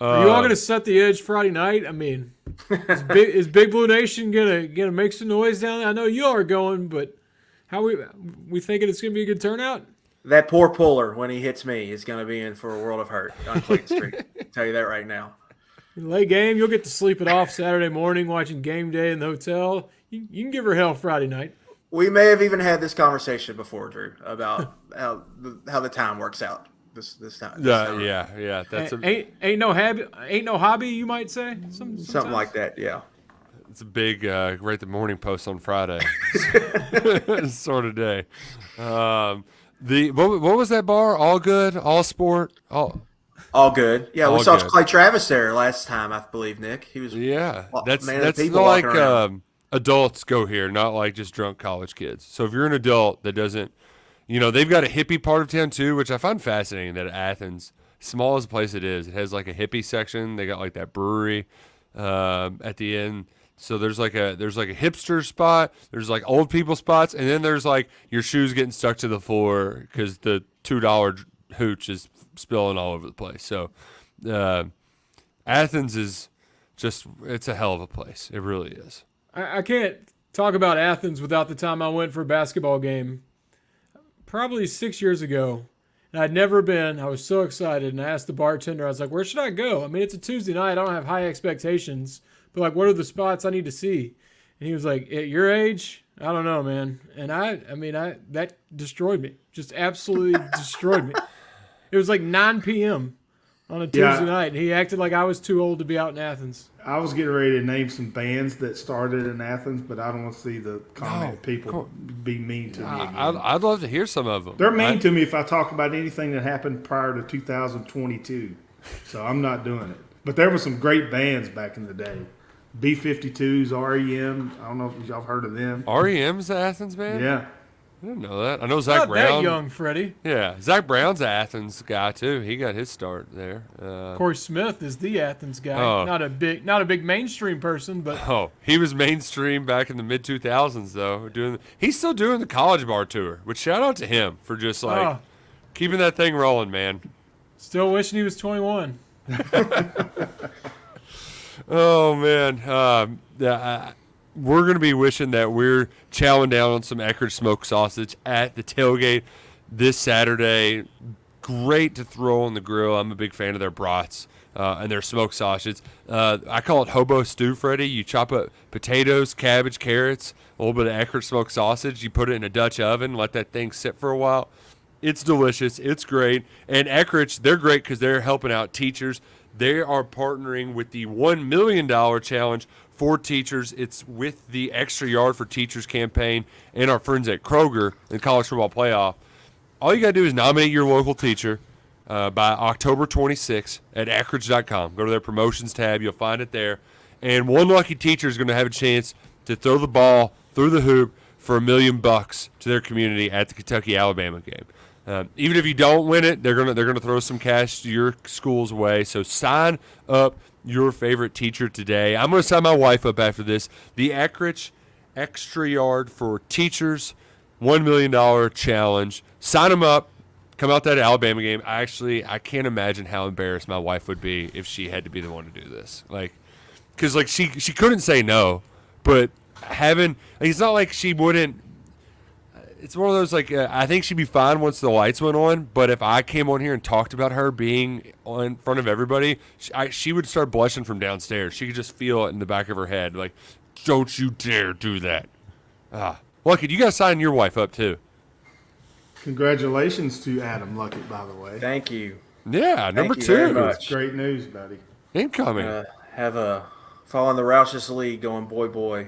Speaker 2: Are you all going to set the edge Friday night? I mean, is Big Blue Nation gonna make some noise down there? I know you are going, but how we thinking it's going to be a good turnout?
Speaker 4: That poor puller, when he hits me, is going to be in for a world of hurt on Clayton Street. I'll tell you that right now.
Speaker 2: Late game, you'll get to sleep it off Saturday morning watching game day in the hotel. You can give her hell Friday night.
Speaker 4: We may have even had this conversation before, Drew, about how the time works out. This time.
Speaker 1: Yeah. That's
Speaker 2: ain't no hobby, you might say.
Speaker 4: Something like that. Yeah.
Speaker 1: It's a big write the morning post on Friday sort of day. What was that bar? All good, all sport,
Speaker 4: all good. Yeah, we
Speaker 1: all
Speaker 4: saw
Speaker 1: good.
Speaker 4: Clay Travis there last time, I believe, Nick. He was
Speaker 1: That's
Speaker 4: people
Speaker 1: like
Speaker 4: walking around.
Speaker 1: Adults go here, not like just drunk college kids. So if you're an adult that doesn't, they've got a hippie part of town too, which I find fascinating. That Athens, small as a place it is, it has like a hippie section. They got like that brewery at the end. So there's like a hipster spot, there's like old people spots, and then there's like your shoes getting stuck to the floor because the $2 hooch is spilling all over the place. So Athens is it's a hell of a place. It really is.
Speaker 2: I can't talk about Athens without the time I went for a basketball game probably 6 years ago. And I'd never been. I was so excited, and I asked the bartender, I was like, where should I go? I mean, it's a Tuesday night. I don't have high expectations. But, like, what are the spots I need to see? And he was like, at your age, I don't know, man. And that destroyed me. Just absolutely destroyed me. It was like 9 p.m. on a Tuesday night, and he acted like I was too old to be out in Athens.
Speaker 3: I was getting ready to name some bands that started in Athens, but I don't want to see the people be mean to me again.
Speaker 1: I'd love to hear some of them.
Speaker 3: They're mean to me if I talk about anything that happened prior to 2022. So I'm not doing it. But there were some great bands back in the day. B-52s, REM. I don't know if y'all have heard of them.
Speaker 1: REM's the Athens band?
Speaker 3: Yeah.
Speaker 1: I didn't know that. I know Zach
Speaker 2: Not
Speaker 1: Brown.
Speaker 2: that young, Freddie.
Speaker 1: Yeah, Zach Brown's an Athens guy too. He got his start there.
Speaker 2: Corey Smith is the Athens guy.
Speaker 1: Oh.
Speaker 2: Not a big mainstream person, but
Speaker 1: He was mainstream back in the mid 2000s though. He's still doing the college bar tour. Which shout out to him for just keeping that thing rolling, man.
Speaker 2: Still wishing he was 21.
Speaker 1: Oh man, we're going to be wishing that we're chowing down on some Eckrich smoked sausage at the tailgate this Saturday. Great to throw on the grill. I'm a big fan of their brats and their smoked sausage. I call it hobo stew, Freddie. You chop up potatoes, cabbage, carrots, a little bit of Eckrich smoked sausage. You put it in a Dutch oven, let that thing sit for a while. It's delicious. It's great. And Eckrich, they're great because they're helping out teachers. They are partnering with the $1 million challenge for teachers. It's with the Extra Yard for Teachers campaign and our friends at Kroger in College Football Playoff. All you got to do is nominate your local teacher by October 26th at Eckrich.com. Go to their promotions tab. You'll find it there. And one lucky teacher is going to have a chance to throw the ball through the hoop for $1 million to their community at the Kentucky-Alabama game. Even if you don't win it, they're gonna throw some cash to your school's way. So sign up your favorite teacher today. I'm gonna sign my wife up after this. The Eckrich Extra Yard for Teachers $1 million challenge. Sign them up. Come out that Alabama game. I can't imagine how embarrassed my wife would be if she had to be the one to do this. Because she couldn't say no, but it's not like she wouldn't. It's one of those, I think she'd be fine once the lights went on, but if I came on here and talked about her being in front of everybody, she would start blushing from downstairs. She could just feel it in the back of her head, like, don't you dare do that. Lucky, you got to sign your wife up, too.
Speaker 3: Congratulations to Adam Luckett, by the way.
Speaker 4: Thank you.
Speaker 1: Yeah, number
Speaker 4: Thank you very
Speaker 1: 2.
Speaker 4: much.
Speaker 3: Great news, buddy.
Speaker 1: Incoming.
Speaker 4: Have a following the Roush's league going boy.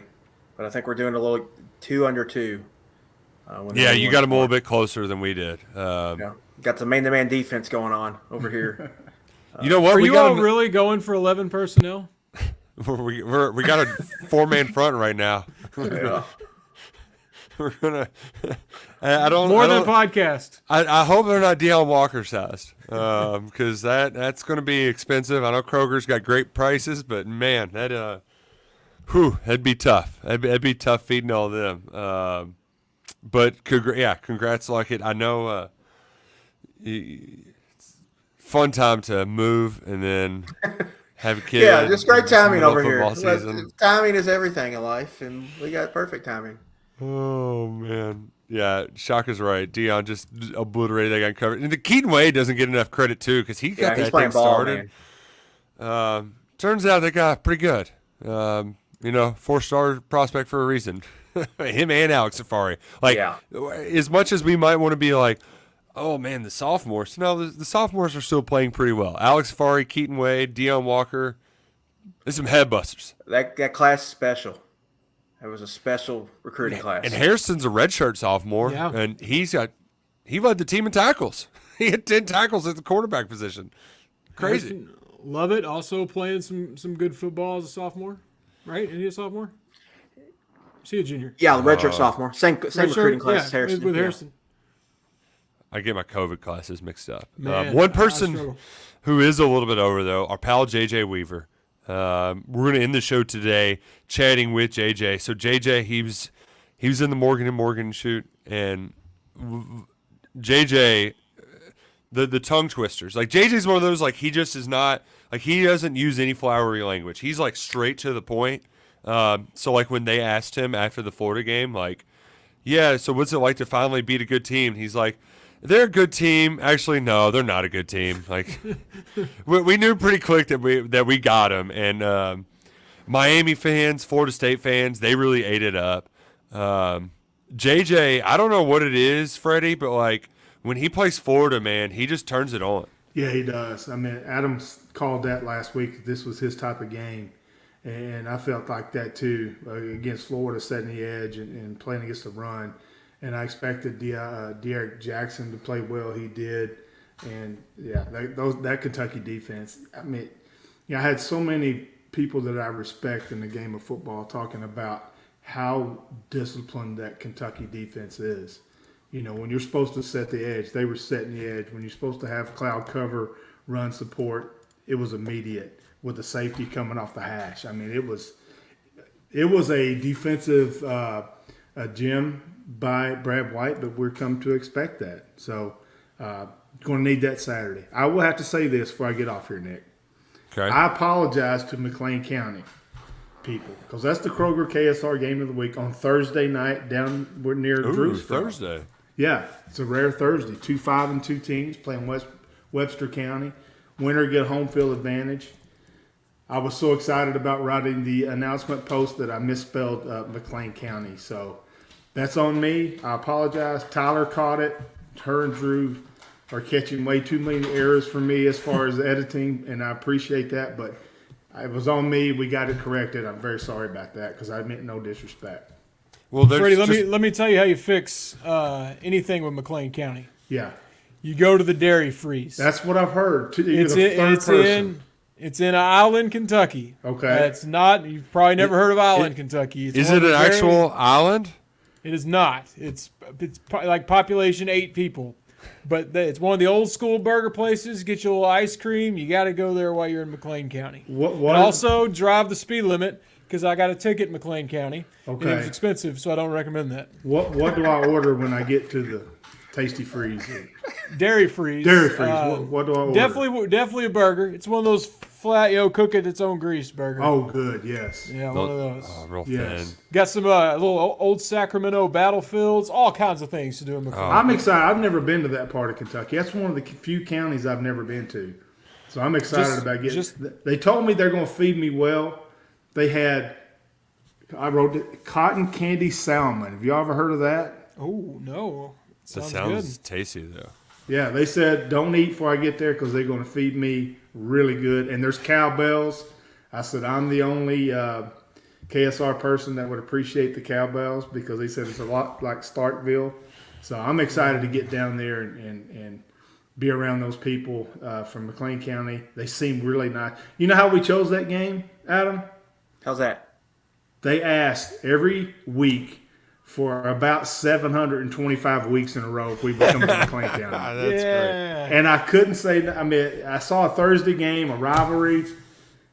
Speaker 4: But I think we're doing a little 2 under 2.
Speaker 1: Yeah, you got them a little bit closer than we did.
Speaker 4: Got the man-to-man defense going on over here.
Speaker 1: You know what?
Speaker 2: Are you all really going for 11 personnel?
Speaker 1: we got a 4-man front right now.
Speaker 4: Yeah.
Speaker 1: We're gonna.
Speaker 2: More than a podcast.
Speaker 1: I hope they're not Deion Walker sized, because that's going to be expensive. I know Kroger's got great prices, but man, that'd be tough. That'd be tough feeding all of them. But congrats, Luckett. I know it's fun time to move and then have a kid.
Speaker 4: Yeah, just great timing over here.
Speaker 1: Season.
Speaker 4: Timing is everything in life, and we got perfect timing.
Speaker 1: Oh, man. Yeah, Shaka's right. Deion just obliterated that guy covered. And the Keaton Wade doesn't get enough credit, too, because he got that thing started. Turned turns out that guy pretty good. 4-star prospect for a reason. Him and Alex Safari. As much as we might want to be like, oh, man, the sophomores. No, the sophomores are still playing pretty well. Alex Safari, Keaton Wade, Deion Walker. There's some headbusters.
Speaker 4: That class is special. That was a special recruiting class.
Speaker 1: And Harrison's a redshirt sophomore, and he led the team in tackles. He had 10 tackles at the quarterback position. Crazy.
Speaker 2: Harrison, love it. Also playing some good football as a sophomore, right? Is he a sophomore? Is he a junior?
Speaker 4: Yeah, the redshirt sophomore. Same recruiting class as Harrison.
Speaker 2: With Harrison.
Speaker 1: I get my COVID classes mixed up.
Speaker 2: Man,
Speaker 1: one person who is a little bit over, though, our pal JJ Weaver. We're going to end the show today chatting with JJ. So JJ, he was in the Morgan & Morgan shoot, and JJ, the tongue twisters. Like, JJ's one of those, like, he just is not, like, he doesn't use any flowery language. He's, like, straight to the point. So, like, when they asked him after the Florida game, like, yeah, so what's it like to finally beat a good team? He's like, they're a good team. Actually, no, they're not a good team. Like, we knew pretty quick that we got them. And Miami fans, Florida State fans, they really ate it up. JJ, I don't know what it is, Freddie, but, like, when he plays Florida, man, he just turns it on.
Speaker 3: Yeah, he does. I mean, Adams called that last week. This was his type of game. And I felt like that, too, against Florida, setting the edge and playing against the run. And I expected De'Aaron Jackson to play well. He did. And, yeah, that Kentucky defense, I mean, I had so many people that I respect in the game of football talking about how disciplined that Kentucky defense is. When you're supposed to set the edge, they were setting the edge. When you're supposed to have cloud cover, run support, it was immediate with the safety coming off the hash. I mean, it was a defensive gem by Brad White, but we're come to expect that. So, going to need that Saturday. I will have to say this before I get off here, Nick.
Speaker 1: Okay.
Speaker 3: I apologize to McLean County people because that's the Kroger KSR game of the week on Thursday night down near Drew's.
Speaker 1: Thursday.
Speaker 3: Yeah, it's a rare Thursday. 2-5-2 teams playing Webster County. Winner get home field advantage. I was so excited about writing the announcement post that I misspelled McLean County. So that's on me. I apologize. Tyler caught it. Her and Drew are catching way too many errors for me as far as editing, and I appreciate that. But it was on me. We got it corrected. I'm very sorry about that because I meant no disrespect.
Speaker 2: Well, Freddie, let me tell you how you fix anything with McLean County.
Speaker 3: Yeah.
Speaker 2: You go to the Dairy Freeze.
Speaker 3: That's what I've heard.
Speaker 2: It's in Island, Kentucky.
Speaker 3: Okay.
Speaker 2: That's not. You've probably never heard of Island, Kentucky.
Speaker 1: Is it an actual island?
Speaker 2: It is not. It's like population 8 people, but it's one of the old school burger places. Get you a little ice cream. You got to go there while you're in McLean County.
Speaker 3: What?
Speaker 2: And also drive the speed limit because I got a ticket in McLean County.
Speaker 3: Okay.
Speaker 2: And it was expensive, so I don't recommend that.
Speaker 3: What do I order when I get to the Tasty Freeze?
Speaker 2: Dairy Freeze.
Speaker 3: Dairy Freeze. What do I order?
Speaker 2: Definitely a burger. It's one of those flat, cook it its own grease burger.
Speaker 3: Oh, good. Yes.
Speaker 2: Yeah, one of those.
Speaker 1: Oh, real
Speaker 3: Yes.
Speaker 1: thin.
Speaker 2: Got some little old Sacramento battlefields, all kinds of things to do in McLean.
Speaker 3: I'm excited. I've never been to that part of Kentucky. That's one of the few counties I've never been to. So I'm excited about getting. They told me they're going to feed me well. They had, I wrote it, cotton candy salmon. Have you ever heard of that?
Speaker 2: Oh, no.
Speaker 1: That sounds tasty, though.
Speaker 3: Yeah, they said don't eat before I get there because they're going to feed me really good. And there's cowbells. I said I'm the only KSR person that would appreciate the cowbells because they said it's a lot like Starkville. So I'm excited to get down there and be around those people from McLean County. They seem really nice. You know how we chose that game, Adam?
Speaker 4: How's that?
Speaker 3: They asked every week for about 725 weeks in a row if we would come to McLean County.
Speaker 1: That's great.
Speaker 3: And I couldn't say, I mean, I saw a Thursday game, a rivalry.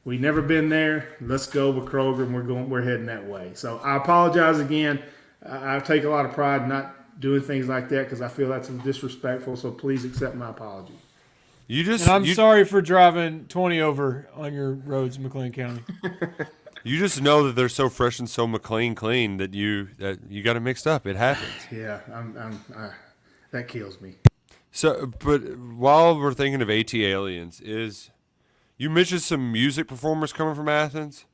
Speaker 3: We'd never been there. Let's go with Kroger, and we're heading that way. So I apologize again. I take a lot of pride in not doing things like that because I feel that's disrespectful. So please accept my apology.
Speaker 2: I'm sorry for driving 20 over on your roads in McLean County.
Speaker 1: You just know that they're so fresh and so McLean clean that you got it mixed up. It happens.
Speaker 3: Yeah, that kills me.
Speaker 1: So, but while we're thinking of AT aliens, You mentioned some music performers coming from Athens.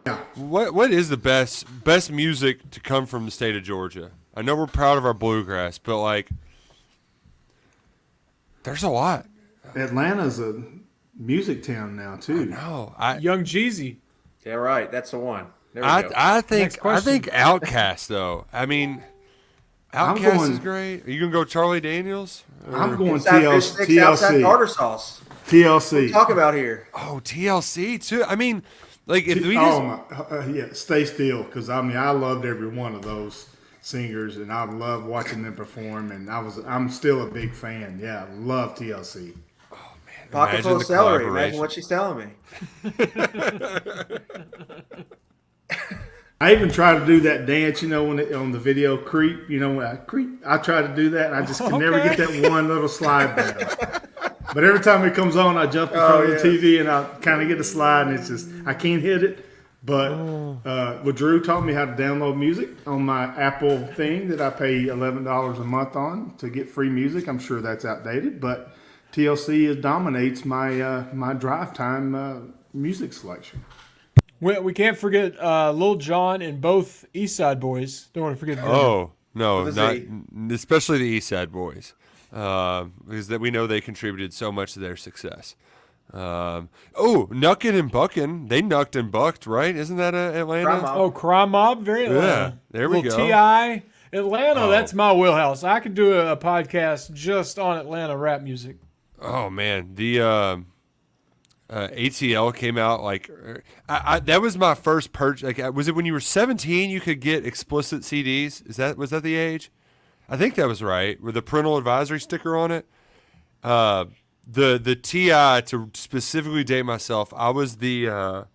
Speaker 3: Yeah.
Speaker 1: What is the best music to come from the state of Georgia? I know we're proud of our bluegrass, but like, there's a lot.
Speaker 3: Atlanta's a music town now too.
Speaker 1: No,
Speaker 2: Young Jeezy.
Speaker 4: Yeah, right. That's the one. There we go.
Speaker 1: I
Speaker 2: Next
Speaker 1: think
Speaker 2: question.
Speaker 1: Outkast though. I mean, Outkast is great. Are you gonna go Charlie Daniels?
Speaker 3: I'm going
Speaker 4: Inside fish sticks, outside tartar
Speaker 3: TLC.
Speaker 4: sauce. What
Speaker 3: TLC.
Speaker 4: talk about here?
Speaker 1: Oh, TLC too. I mean, like if we just
Speaker 3: Stay Still, because I loved every one of those singers, and I loved watching them perform, and I'm still a big fan. Yeah, I love TLC.
Speaker 4: Pocket
Speaker 1: Imagine
Speaker 4: full of
Speaker 1: the
Speaker 4: celery.
Speaker 1: collaboration.
Speaker 4: Imagine what she's telling me.
Speaker 3: I even tried to do that dance, on the video Creep. When I creep, I try to do that, and I just can never get that one little slide down. But every time it comes on, I jump in front of the TV and I kind of get a slide, and it's just I can't hit it. But Drew taught me how to download music on my Apple thing that I pay $11 a month on to get free music. I'm sure that's outdated, but TLC dominates my drive time music selection.
Speaker 2: We can't forget Lil Jon and both East Side Boys. Don't want to forget them.
Speaker 1: Oh no,
Speaker 4: With a
Speaker 1: not
Speaker 4: Z.
Speaker 1: especially the East Side Boys, because we know they contributed so much to their success. Nuckin' and Buckin', they nucked and bucked, right? Isn't that Atlanta?
Speaker 4: Crime Mob.
Speaker 2: Oh, Crime Mob, very Atlanta.
Speaker 1: Yeah, there we
Speaker 2: Little
Speaker 1: go.
Speaker 2: T.I. Atlanta,
Speaker 1: Oh.
Speaker 2: that's my wheelhouse. I could do a podcast just on Atlanta rap music.
Speaker 1: Oh man, the ATL came out like that was my first purchase. Like, was it when you were 17 you could get explicit CDs? Was that the age? I think that was right. With the parental advisory sticker on it. The TI, to specifically date myself, I was the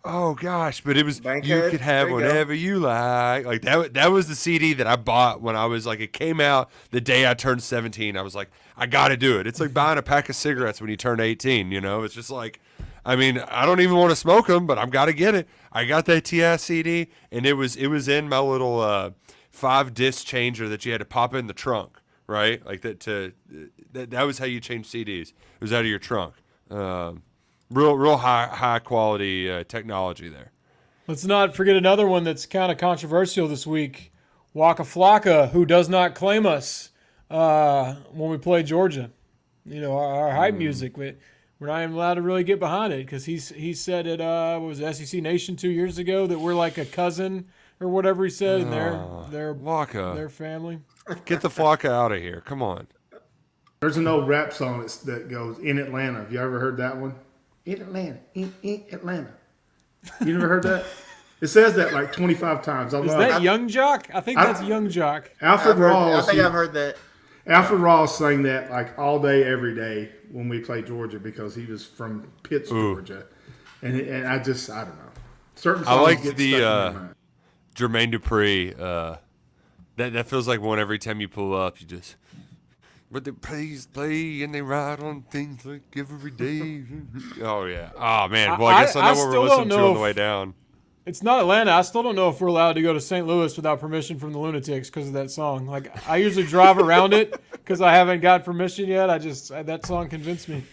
Speaker 1: but it was
Speaker 4: Bankhead?
Speaker 1: you could have
Speaker 4: There you go.
Speaker 1: whatever you like. Like that was the CD that I bought when I was like, it came out the day I turned 17. I was like, I got to do it. It's like buying a pack of cigarettes when you turn 18, It's just like, I mean, I don't even want to smoke them, but I've got to get it. I got that TI CD, and it was in my little 5-disc changer that you had to pop in the trunk, right? Like that was how you change CDs. It was out of your trunk. Real high quality technology there.
Speaker 2: Let's not forget another one that's kind of controversial this week. Waka Flocka, who does not claim us when we play Georgia. Our hype music. We're not even allowed to really get behind it because he said it was SEC Nation 2 years ago that we're like a cousin or whatever he said, and they're
Speaker 1: Flocka.
Speaker 2: their family.
Speaker 1: Get the Flocka out of here. Come on.
Speaker 3: There's an old rap song that goes, "In Atlanta." Have you ever heard that one? In Atlanta, in Atlanta. You never heard that? It says that like 25 times. I
Speaker 2: Is
Speaker 3: love
Speaker 2: that
Speaker 3: it.
Speaker 2: Young Jock? I think that's Young Jock.
Speaker 3: Alfred
Speaker 4: I
Speaker 3: Ross.
Speaker 4: think I've heard that.
Speaker 3: Alfred Ross sang that like all day, every day when we played Georgia because he was from Pitts, Georgia, and I don't know. Certain songs
Speaker 1: liked
Speaker 3: get
Speaker 1: the,
Speaker 3: stuck in my mind.
Speaker 1: Jermaine Dupri. That feels like one every time you pull up. You just, but they play and they ride on things like every day. Oh yeah. Oh man. Well, I guess I know what we're
Speaker 2: still
Speaker 1: listening
Speaker 2: don't
Speaker 1: to
Speaker 2: know
Speaker 1: on the way down.
Speaker 2: It's not Atlanta. I still don't know if we're allowed to go to St. Louis without permission from the Lunatics because of that song. Like, I usually drive around it because I haven't got permission yet. That song convinced me.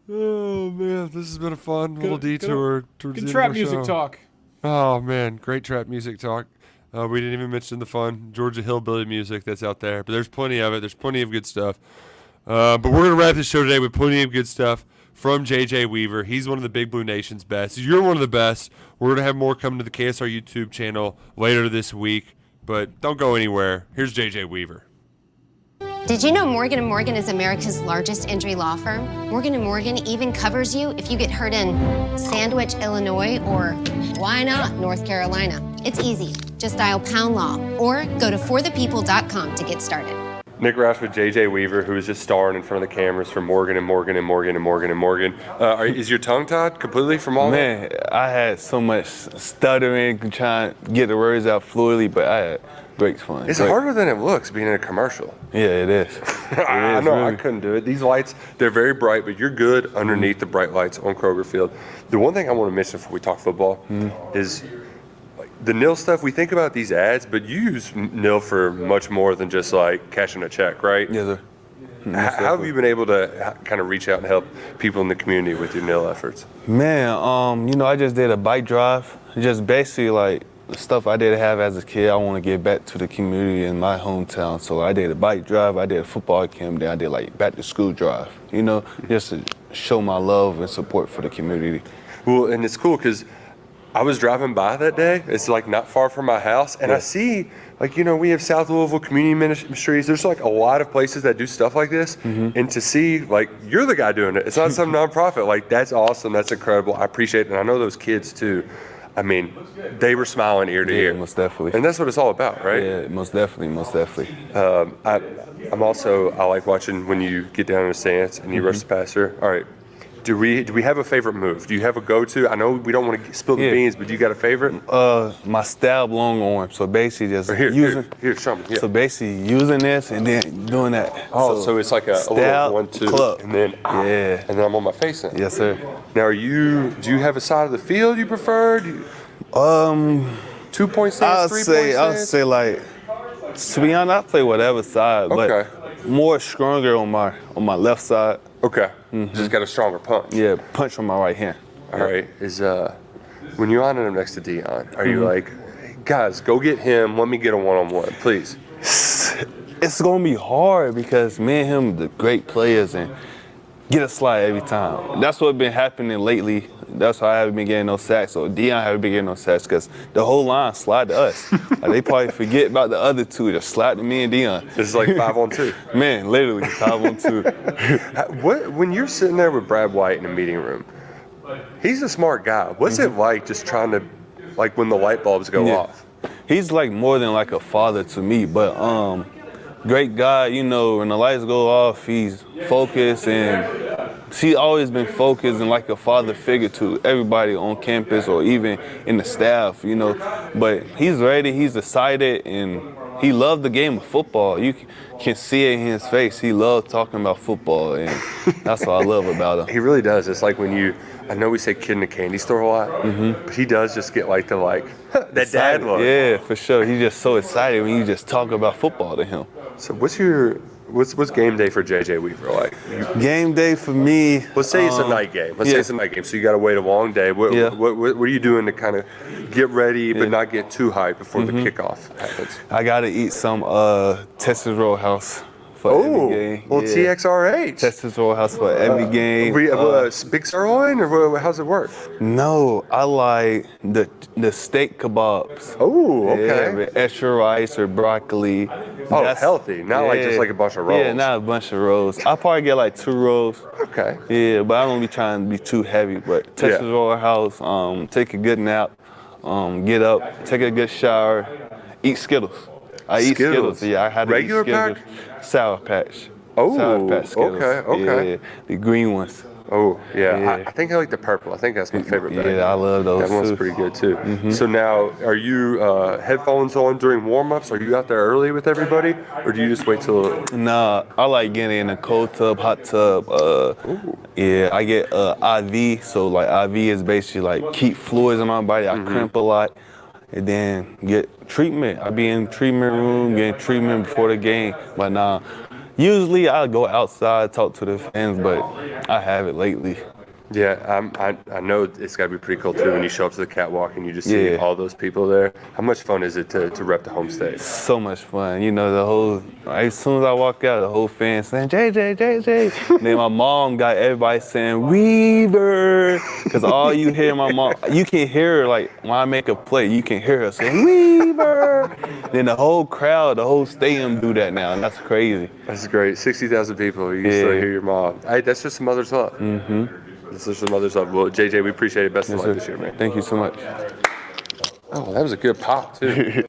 Speaker 1: Oh man, this has been a fun little detour towards
Speaker 2: Good
Speaker 1: the
Speaker 2: trap
Speaker 1: end of our
Speaker 2: music
Speaker 1: show.
Speaker 2: talk.
Speaker 1: Oh man, great trap music talk. We didn't even mention the fun Georgia hillbilly music that's out there, but there's plenty of it. There's plenty of good stuff. But we're gonna wrap this show today with plenty of good stuff from JJ Weaver. He's one of the Big Blue Nation's best. You're one of the best. We're gonna have more coming to the KSR YouTube channel later this week, but don't go anywhere. Here's JJ Weaver.
Speaker 5: Did you know Morgan & Morgan is America's largest injury law firm? Morgan & Morgan even covers you if you get hurt in Sandwich, Illinois, or why not North Carolina? It's easy. Just dial #law or go to forthepeople.com to get started.
Speaker 1: Nick Roush with JJ Weaver, who is just starring in front of the cameras for Morgan & Morgan & Morgan & Morgan & Morgan. Is your tongue tied completely from all that?
Speaker 6: Man, I had so much stuttering, trying to get the words out fluidly, but I had great fun.
Speaker 1: It's
Speaker 6: Great.
Speaker 1: harder than it looks being in a commercial.
Speaker 6: Yeah, it is.
Speaker 1: I know, I
Speaker 6: really.
Speaker 1: couldn't do it. These lights, they're very bright, but you're good underneath the bright lights on Kroger Field. The one thing I want to mention before we talk football is like the nil stuff. We think about these ads, but you use nil for much more than just like cashing a check, right?
Speaker 6: Yes, sir.
Speaker 1: How have you been able to kind of reach out and help people in the community with your NIL efforts?
Speaker 6: Man, I just did a bike drive. Just basically like the stuff I did have as a kid, I want to give back to the community in my hometown. So I did a bike drive, I did a football camp, then I did like back to school drive, just to show my love and support for the community.
Speaker 1: Well, and it's cool because I was driving by that day. It's like not far from my house, and I see we have South Louisville Community Ministries. There's like a lot of places that do stuff like this, and to see you're the guy doing it. It's not some nonprofit. That's awesome. That's incredible. I appreciate it, and I know those kids too. I mean, they were smiling ear to ear.
Speaker 6: Most definitely.
Speaker 1: And that's what it's all about, right?
Speaker 6: Yeah, most definitely.
Speaker 1: I like watching when you get down in the stands and you rush the passer. All right. Do we have a favorite move? Do you have a go-to? I know we don't want to spill the beans, but do you got a favorite?
Speaker 6: My stab long arm. So basically just
Speaker 1: here, show me. Yeah.
Speaker 6: So basically using this and then doing that.
Speaker 1: Oh, so it's like a little 1-2,
Speaker 6: club.
Speaker 1: and then and then I'm on my face now.
Speaker 6: Yes, sir.
Speaker 1: Now, do you have a side of the field you prefer? 2-point stance, 3-point stance?
Speaker 6: I'll say like, to be honest, I play whatever side, but more stronger on my left side.
Speaker 1: Okay. Just got a stronger punch.
Speaker 6: Yeah, punch from my right hand.
Speaker 1: All right. When you're on him next to Dion, are you like, hey, guys, go get him. Let me get a one-on-one, please?
Speaker 6: It's gonna be hard because me and him, the great players, and get a slide every time. That's what's been happening lately. That's why I haven't been getting no sacks. So Dion haven't been getting no sacks because the whole line slide to us. They probably forget about the other two. Just slide to me and Dion.
Speaker 1: This is like 5-on-2.
Speaker 6: Man, literally 5-on-2.
Speaker 1: When you're sitting there with Brad White in a meeting room, he's a smart guy. What's it like just trying to, when the light bulbs go off?
Speaker 6: He's like more than like a father to me, but great guy. When the lights go off, he's focused and. She's always been focused and like a father figure to everybody on campus or even in the staff, But he's ready, he's excited, and he loved the game of football. You can see it in his face. He loved talking about football, and that's what I love about him.
Speaker 1: He really does. It's like when I know we say kid in a candy store a lot, but he does just get that
Speaker 6: excited.
Speaker 1: dad look.
Speaker 6: Yeah, for sure. He's just so excited when you just talk about football to him.
Speaker 1: So what's game day for JJ Weaver like?
Speaker 6: Game day for me.
Speaker 1: Let's say it's a night game. Say it's a night game. So you got to wait a long day. What are you doing to kind of get ready but not get too hyped before the kickoff happens?
Speaker 6: I got to eat some Texas Roadhouse for every game.
Speaker 1: Well, TXRH.
Speaker 6: Texas Roadhouse for every game.
Speaker 1: Big sirloin or how's it work?
Speaker 6: No, I like the steak kebabs.
Speaker 1: Oh, okay.
Speaker 6: Yeah, with extra rice or broccoli.
Speaker 1: Oh, that's healthy. Not just like a bunch of rolls.
Speaker 6: Yeah, not a bunch of rolls. I'll probably get like 2 rolls.
Speaker 1: Okay.
Speaker 6: Yeah, but I don't be trying to be too heavy. But Texas Roadhouse, take a good nap, get up, take a good shower, eat Skittles. I eat Skittles. Yeah, I had to
Speaker 1: regular
Speaker 6: eat Skittles.
Speaker 1: Pack?
Speaker 6: Sour Patch.
Speaker 1: Oh,
Speaker 6: Sour Patch Skittles.
Speaker 1: Okay.
Speaker 6: Yeah, the green ones.
Speaker 1: Oh, yeah. I think I like the purple. I think that's my favorite bag.
Speaker 6: Yeah, I love those.
Speaker 1: That one's pretty good, too. So now, are you headphones on during warm-ups? Are you out there early with everybody? Or do you just wait till...
Speaker 6: Nah, I like getting in a cold tub, hot tub. Yeah, I get IV. So, IV is basically keep fluids in my body. I cramp a lot. And then get treatment. I be in treatment room, getting treatment before the game. But nah, usually I go outside, talk to the fans, but I haven't lately.
Speaker 1: Yeah, I know it's got to be pretty cool, too, when you show up to the catwalk and you just see all those people there. How much fun is it to rep the home state?
Speaker 6: So much fun. As soon as I walk out, the whole fan saying, JJ. And then my mom got everybody saying, Weaver. Because all you hear my mom, you can hear her, when I make a play, you can hear her saying, Weaver. Then the whole crowd, the whole stadium do that now, and that's crazy.
Speaker 1: That's great. 60,000 people. You can still hear your mom. Hey, that's just a mother's love. This is some other stuff. Well, JJ, we appreciate it. Best of luck this year, man.
Speaker 6: Thank you so much.
Speaker 1: Oh, that was a good pop, too.